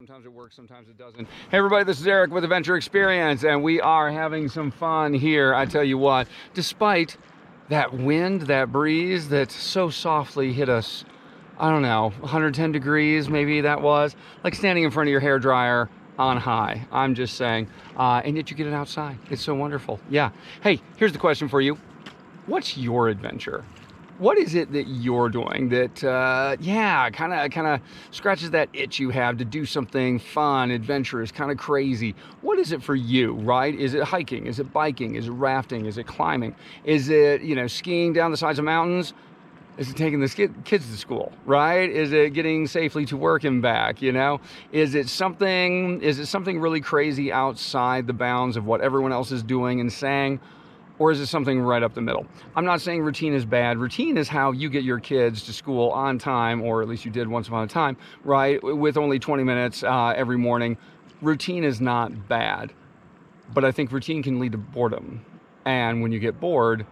Sometimes it works, sometimes it doesn't. Hey everybody, this is Eric with Adventure Experience, and we are having some fun here. I tell you what, despite that wind, that breeze that so softly hit us, I don't know, 110 degrees maybe that was, like standing in front of your hairdryer on high. I'm just saying, and yet you get it outside. It's so wonderful. Yeah. Hey, here's the question for you. What's your adventure? What is it that you're doing that, kind of scratches that itch you have to do something fun, adventurous, kind of crazy? What is it for you, right? Is it hiking? Is it biking? Is it rafting? Is it climbing? Is it, skiing down the sides of mountains? Is it taking the kids to school, right? Is it getting safely to work and back, Is it something really crazy outside the bounds of what everyone else is doing and saying? Or is it something right up the middle? I'm not saying routine is bad. Routine is how you get your kids to school on time, or at least you did once upon a time, right? With only 20 minutes every morning. Routine is not bad, but I think routine can lead to boredom. And when you get bored,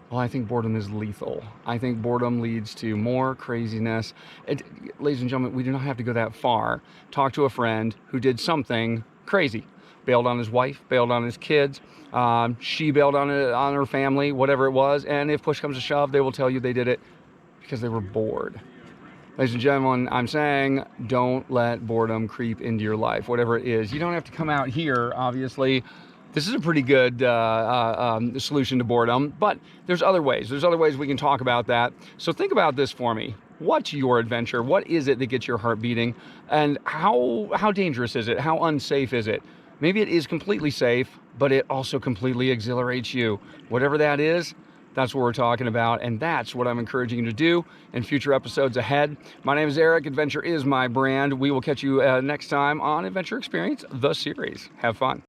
well, I think boredom is lethal. I think boredom leads to more craziness. Ladies and gentlemen, we do not have to go that far. Talk to a friend who did something crazy. Bailed on his wife, bailed on his kids, she bailed on her family, whatever it was, and if push comes to shove, they will tell you they did it because they were bored. Ladies and gentlemen, I'm saying don't let boredom creep into your life, whatever it is. You don't have to come out here, obviously. This is a pretty good solution to boredom, but there's other ways. There's other ways we can talk about that. So think about this for me. What's your adventure? What is it that gets your heart beating? And how dangerous is it? How unsafe is it? Maybe it is completely safe, but it also completely exhilarates you. Whatever that is, that's what we're talking about, and that's what I'm encouraging you to do in future episodes ahead. My name is Eric. Adventure is my brand. We will catch you next time on Adventure Experience, the series. Have fun.